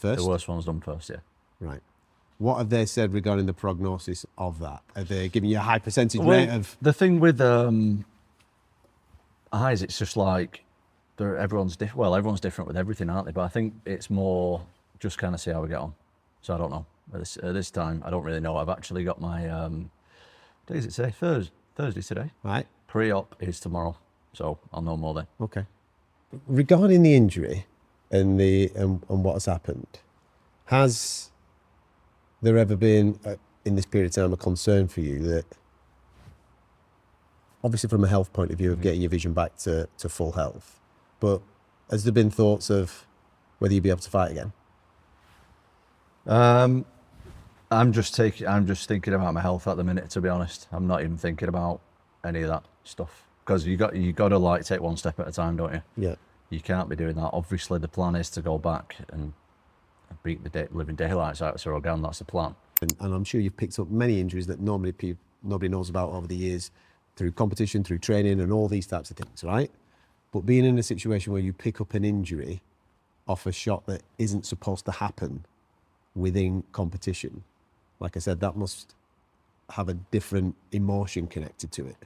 first? The worst one's done first, yeah. Right. What have they said regarding the prognosis of that? Are they giving you a high percentage rate of... The thing with eyes, it's just like everyone's different with everything, aren't they? But I think it's more just kind of see how we get on. So I don't know. At this time, I don't really know. I've actually got my what day is it today? Thursday today. Right. Pre-op is tomorrow, so I'll know more then. Okay. Regarding the injury and and what has happened, has there ever been in this period of time a concern for you that, obviously from a health point of view, of getting your vision back to full health, but has there been thoughts of whether you'd be able to fight again? I'm just thinking about my health at the minute, to be honest. I'm not even thinking about any of that stuff, because you got to like take one step at a time, don't you? Yeah. You can't be doing that. Obviously, the plan is to go back and beat the living daylights out of Ciryl Gane. That's the plan. And I'm sure you've picked up many injuries that nobody knows about over the years, through competition, through training, and all these types of things, right? But being in a situation where you pick up an injury off a shot that isn't supposed to happen within competition, like I said, that must have a different emotion connected to it.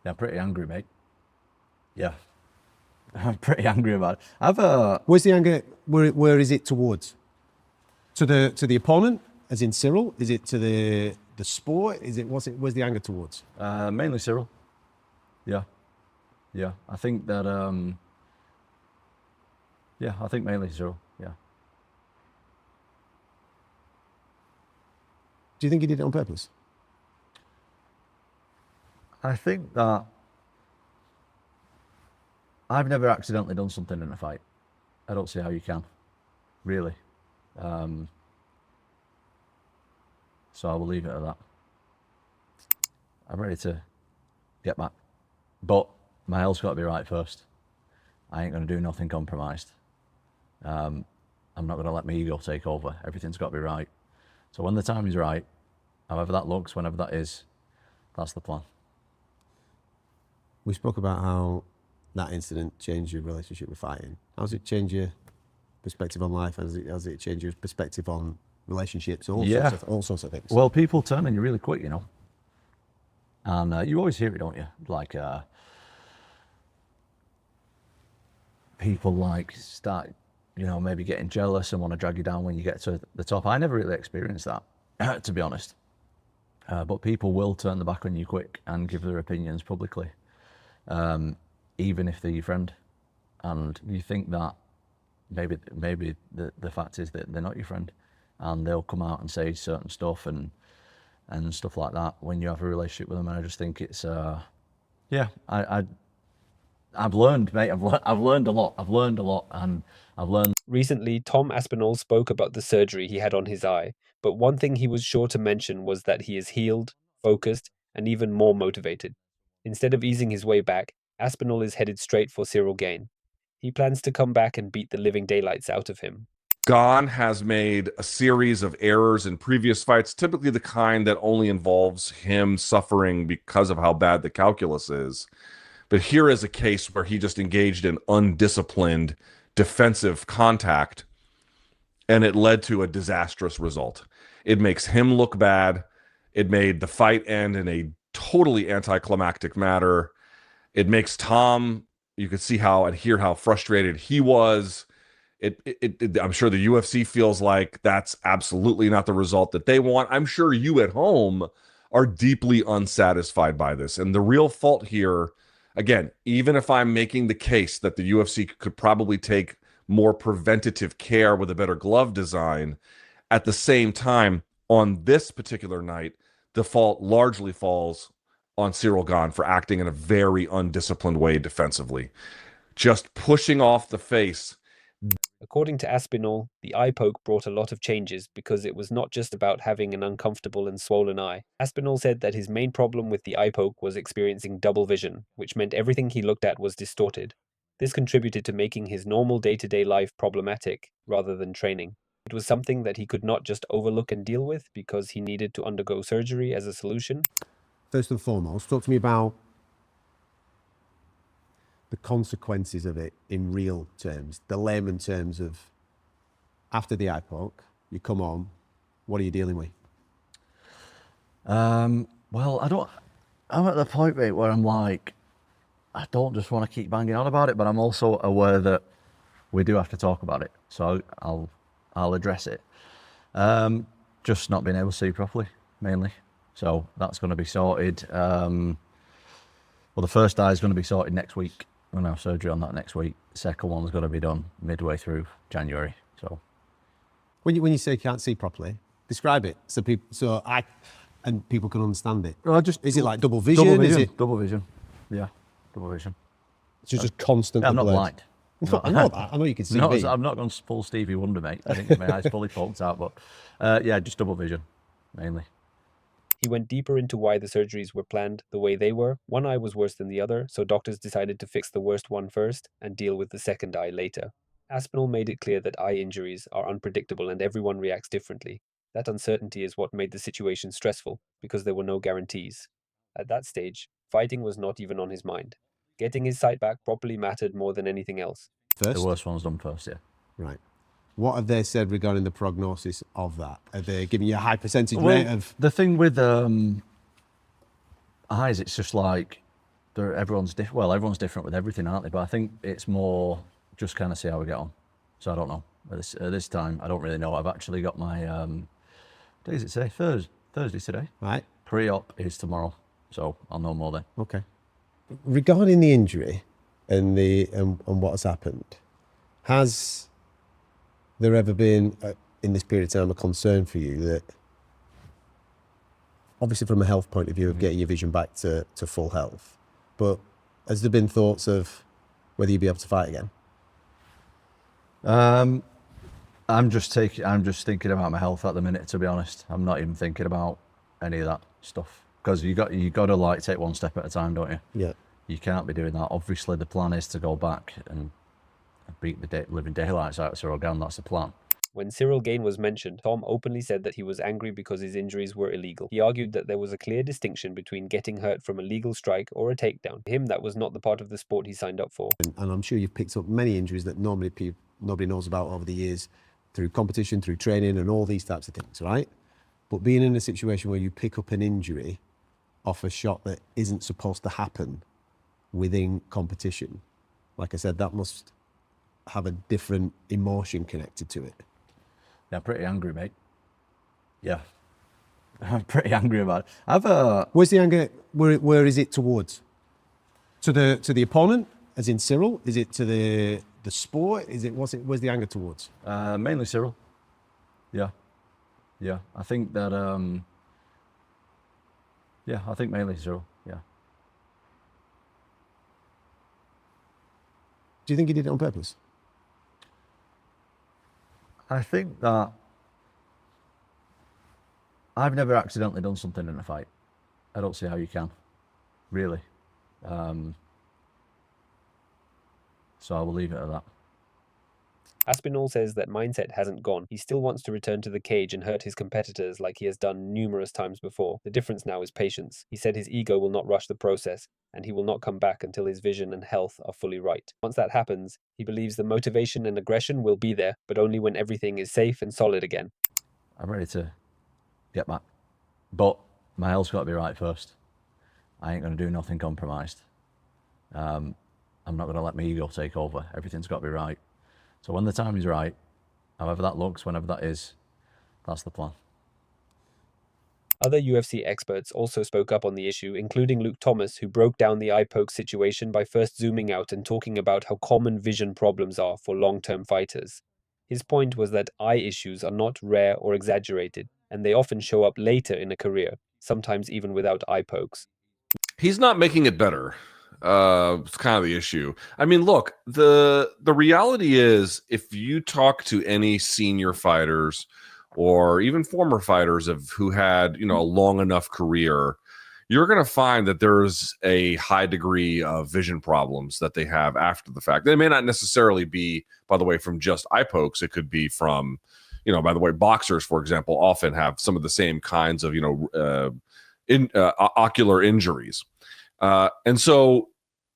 Yeah, I'm pretty angry, mate. Yeah, I'm pretty angry about it. Where's the anger? Where is it towards? To the opponent, as in Ciryl? Is it to the sport? Where's the anger towards? Mainly Ciryl. Yeah. I think that. Yeah, I think mainly Ciryl. Yeah. Do you think he did it on purpose? I think that I've never accidentally done something in a fight. I don't see how you can, really. So I will leave it at that. I'm ready to get back, but my health's got to be right first. I ain't going to do nothing compromised. I'm not going to let my ego take over. Everything's got to be right. So when the time is right, however that looks, whenever that is, that's the plan. We spoke about how that incident changed your relationship with fighting. How does it change your perspective on life? Has it changed your perspective on relationships? All sorts of things. Well, people turn on you really quick, you know. And you always hear it, don't you? Like, people like start, you know, maybe getting jealous and want to drag you down when you get to the top. I never really experienced that, to be honest. But people will turn the back on you quick and give their opinions publicly, even if they're your friend. And you think that maybe the fact is that they're not your friend, and they'll come out and say certain stuff and stuff like that when you have a relationship with them. And I just think it's, yeah, I've learned, mate. I've learned a lot. And I've learned. Recently, Tom Aspinall spoke about the surgery he had on his eye, but one thing he was sure to mention was that he is healed, focused, and even more motivated. Instead of easing his way back, Aspinall is headed straight for Ciryl Gane. He plans to come back and beat the living daylights out of him. Gane has made a series of errors in previous fights, typically the kind that only involves him suffering because of how bad the calculus is. But here is a case where he just engaged in undisciplined defensive contact, and it led to a disastrous result. It makes him look bad. It made the fight end in a totally anticlimactic manner. It makes Tom, you could see how and hear how frustrated he was. I'm sure the UFC feels like that's absolutely not the result that they want. I'm sure you at home are deeply unsatisfied by this. And the real fault here, again, even if I'm making the case that the UFC could probably take more preventative care with a better glove design, at the same time, on this particular night, the fault largely falls on Ciryl Gane for acting in a very undisciplined way defensively. Just pushing off the face. According to Aspinall, the eye poke brought a lot of changes because it was not just about having an uncomfortable and swollen eye. Aspinall said that his main problem with the eye poke was experiencing double vision, which meant everything he looked at was distorted. This contributed to making his normal day-to-day life problematic rather than training. It was something that he could not just overlook and deal with because he needed to undergo surgery as a solution. First and foremost, talk to me about the consequences of it in real terms, the layman terms of after the eye poke, you come on, what are you dealing with? Well, I'm at the point, mate, where I'm like, I don't just want to keep banging on about it, but I'm also aware that we do have to talk about it. So I'll address it. Just not being able to see properly, mainly. So that's going to be sorted. Well, the first eye is going to be sorted next week. I'm going to have surgery on that next week. The second one's going to be done midway through January. So When you say you can't see properly, describe it so people can understand it. Well, Is it like double vision? double Is vision. it Double vision. Yeah, double vision. just constantly I'm not blurred? blind. I know that. I know you can see me. I'm not going full Stevie Wonder, mate. I think my eyes fully poked out, but yeah, just double vision, mainly. He went deeper into why the surgeries were planned the way they were. One eye was worse than the other, so doctors decided to fix the worst one first and deal with the second eye later. Aspinall made it clear that eye injuries are unpredictable and everyone reacts differently. That uncertainty is what made the situation stressful, because there were no guarantees. At that stage, fighting was not even on his mind. Getting his sight back properly mattered more than anything else. First? The worst one's done first, yeah. Right. What have they said regarding the prognosis of that? Are they giving you a high percentage rate of... The thing with eyes, it's just like everyone's different with everything, aren't they? But I think it's more just kind of see how we get on. So I don't know. At this time, I don't really know. I've actually got my day is it today? Thursday today. Right. Pre-op is tomorrow, so I'll know more then. Okay. Regarding the injury and what has happened, has there ever been, in this period of time, a concern for you that, obviously from a health point of view of getting your vision back to full health, but has there been thoughts of whether you'd be able to fight again? I'm just thinking about my health at the minute, to be honest. I'm not even thinking about any of that stuff, because you got to like take one step at a time, don't you? Yeah. You can't be doing that. Obviously, the plan is to go back and beat the living daylights out of Ciryl Gane. That's the plan. When Ciryl Gane was mentioned, Tom openly said that he was angry because his injuries were illegal. He argued that there was a clear distinction between getting hurt from a legal strike or a takedown. To him, that was not the part of the sport he signed up for. And I'm sure you've picked up many injuries that nobody knows about over the years through competition, through training and all these types of things, right? But being in a situation where you pick up an injury off a shot that isn't supposed to happen within competition, like I said, that must have a different emotion connected to it. Yeah, I'm pretty angry, mate. Yeah. I'm pretty angry about it. Where's the anger? Where is it towards? To the opponent, as in Ciryl? Is it to the sport? Where's the anger towards? Mainly Ciryl. Yeah. Yeah. I think that I think mainly Ciryl. Yeah. Do you think he did it on purpose? I think that I've never accidentally done something in a fight. I don't see how you can, really. So I will leave it at that. Aspinall says that mindset hasn't gone. He still wants to return to the cage and hurt his competitors like he has done numerous times before. The difference now is patience. He said his ego will not rush the process, and he will not come back until his vision and health are fully right. Once that happens, he believes the motivation and aggression will be there, but only when everything is safe and solid again. I'm ready to get back. But my health's got to be right first. I ain't going to do nothing compromised. I'm not going to let my ego take over. Everything's got to be right. So when the time is right, however that looks, whenever that is, that's the plan. Other UFC experts also spoke up on the issue, including Luke Thomas, who broke down the eye poke situation by first zooming out and talking about how common vision problems are for long-term fighters. His point was that eye issues are not rare or exaggerated, and they often show up later in a career, sometimes even without eye pokes. He's not making it better. It's kind of the issue. I mean, look, the reality is, if you talk to any senior fighters or even former fighters who had, a long enough career, you're going to find that there's a high degree of vision problems that they have after the fact. They may not necessarily be, by the way, from just eye pokes. It could be from, by the way, boxers, for example, often have some of the same kinds of, ocular injuries. And so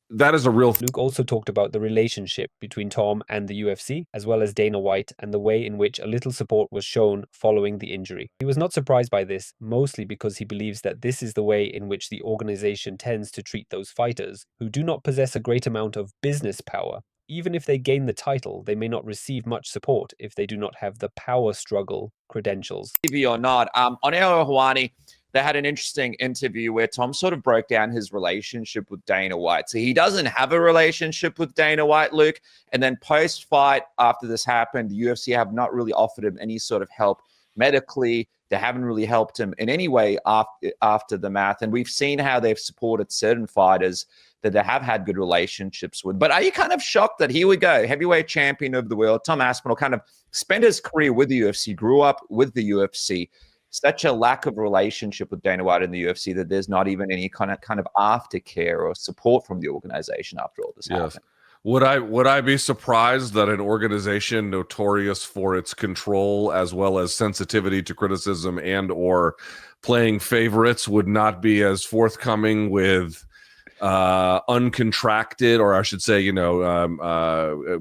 that is a real Luke also talked about the relationship between Tom and the UFC, as well as Dana White, and the way in which a little support was shown following the injury. He was not surprised by this, mostly because he believes that this is the way in which the organization tends to treat those fighters who do not possess a great amount of business power. Even if they gain the title, they may not receive much support if they do not have the power struggle credentials. TV or not. On El Hawani, they had an interesting interview where Tom sort of broke down his relationship with Dana White. So he doesn't have a relationship with Dana White, Luke. And then post-fight, after this happened, the UFC have not really offered him any sort of help medically. They haven't really helped him in any way after the math. And we've seen how they've supported certain fighters that they have had good relationships with. But are you kind of shocked that here we go, heavyweight champion of the world, Tom Aspinall, kind of spent his career with the UFC, grew up with the UFC, such a lack of relationship with Dana White in the UFC that there's not even any kind of aftercare or support from the organization after all this happened. Would I be surprised that an organization notorious for its control as well as sensitivity to criticism and or playing favorites would not be as forthcoming with uncontracted, or I should say,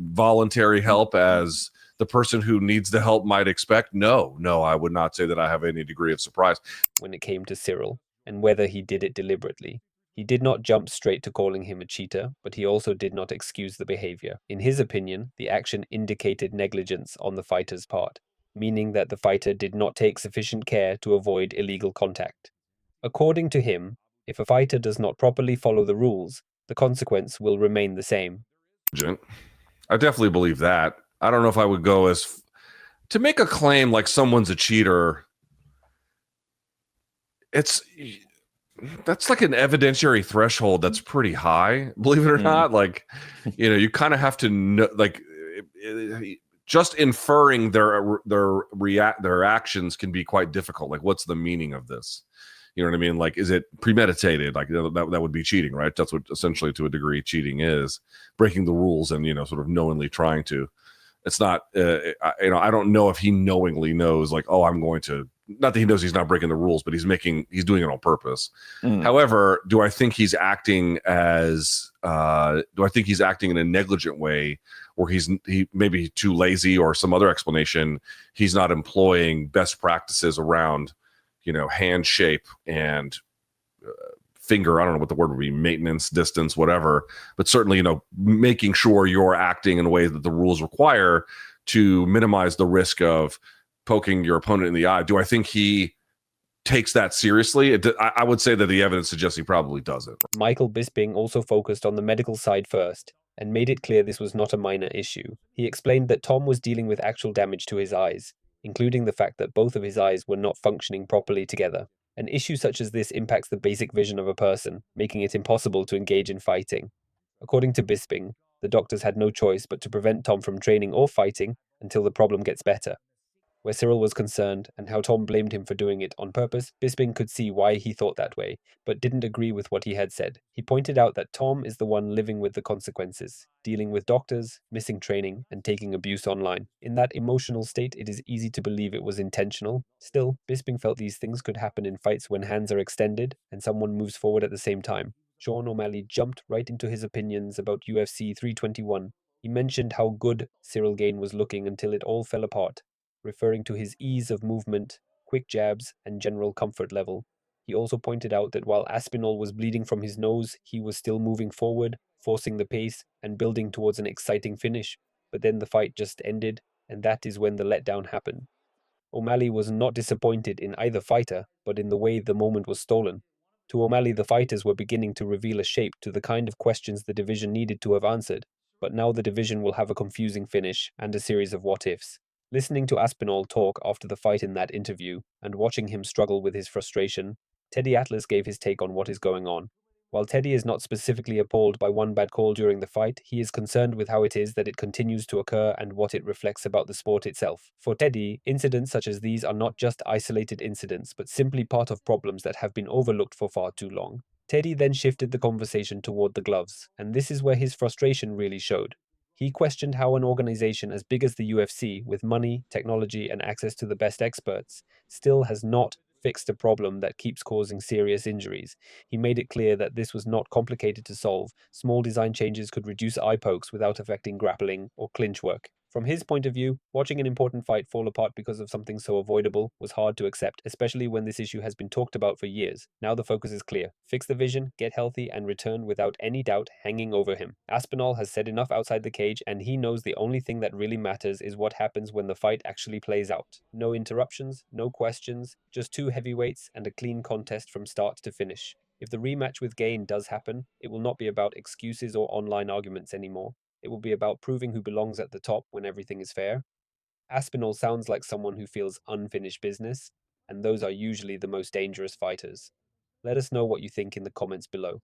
voluntary help as the person who needs the help might expect? No, I would not say that I have any degree of surprise. When it came to Ciryl, and whether he did it deliberately. He did not jump straight to calling him a cheater, but he also did not excuse the behavior. In his opinion, the action indicated negligence on the fighter's part, meaning that the fighter did not take sufficient care to avoid illegal contact. According to him, if a fighter does not properly follow the rules, the consequence will remain the same. I definitely believe that. I don't know if I would go as to make a claim like someone's a cheater. That's like an evidentiary threshold that's pretty high, believe it or not. Like, you kind of have to know, like, just inferring their actions can be quite difficult. Like, what's the meaning of this? You know what I mean? Like, is it premeditated? Like, that would be cheating, right? That's what essentially, to a degree, cheating is: breaking the rules and sort of knowingly trying to. It's not, I don't know if he knowingly knows, like, oh, I'm going to. Not that he knows he's not breaking the rules, but he's doing it on purpose. However, do I think he's acting in a negligent way, or he maybe too lazy, or some other explanation? He's not employing best practices around, hand shape and finger, I don't know what the word would be, maintenance, distance, whatever, but certainly, making sure you're acting in a way that the rules require to minimize the risk of poking your opponent in the eye. Do I think he takes that seriously? I would say that the evidence suggests he probably doesn't. Michael Bisping also focused on the medical side first, and made it clear this was not a minor issue. He explained that Tom was dealing with actual damage to his eyes, including the fact that both of his eyes were not functioning properly together. An issue such as this impacts the basic vision of a person, making it impossible to engage in fighting. According to Bisping, the doctors had no choice but to prevent Tom from training or fighting until the problem gets better. Where Ciryl was concerned and how Tom blamed him for doing it on purpose, Bisping could see why he thought that way, but didn't agree with what he had said. He pointed out that Tom is the one living with the consequences, dealing with doctors, missing training, and taking abuse online. In that emotional state, it is easy to believe it was intentional. Still, Bisping felt these things could happen in fights when hands are extended and someone moves forward at the same time. Sean O'Malley jumped right into his opinions about UFC 321. He mentioned how good Ciryl Gane was looking until it all fell apart, referring to his ease of movement, quick jabs, and general comfort level. He also pointed out that while Aspinall was bleeding from his nose, he was still moving forward, forcing the pace, and building towards an exciting finish. But then the fight just ended, and that is when the letdown happened. O'Malley was not disappointed in either fighter, but in the way the moment was stolen. To O'Malley, the fighters were beginning to reveal a shape to the kind of questions the division needed to have answered, but now the division will have a confusing finish and a series of what-ifs. Listening to Aspinall talk after the fight in that interview, and watching him struggle with his frustration, Teddy Atlas gave his take on what is going on. While Teddy is not specifically appalled by one bad call during the fight, he is concerned with how it is that it continues to occur and what it reflects about the sport itself. For Teddy, incidents such as these are not just isolated incidents, but simply part of problems that have been overlooked for far too long. Teddy then shifted the conversation toward the gloves, and this is where his frustration really showed. He questioned how an organization as big as the UFC, with money, technology, and access to the best experts, still has not fixed a problem that keeps causing serious injuries. He made it clear that this was not complicated to solve. Small design changes could reduce eye pokes without affecting grappling or clinch work. From his point of view, watching an important fight fall apart because of something so avoidable was hard to accept, especially when this issue has been talked about for years. Now the focus is clear. Fix the vision, get healthy, and return without any doubt hanging over him. Aspinall has said enough outside the cage, and he knows the only thing that really matters is what happens when the fight actually plays out. No interruptions, no questions, just two heavyweights and a clean contest from start to finish. If the rematch with Gane does happen, it will not be about excuses or online arguments anymore. It will be about proving who belongs at the top when everything is fair. Aspinall sounds like someone who feels unfinished business, and those are usually the most dangerous fighters. Let us know what you think in the comments below.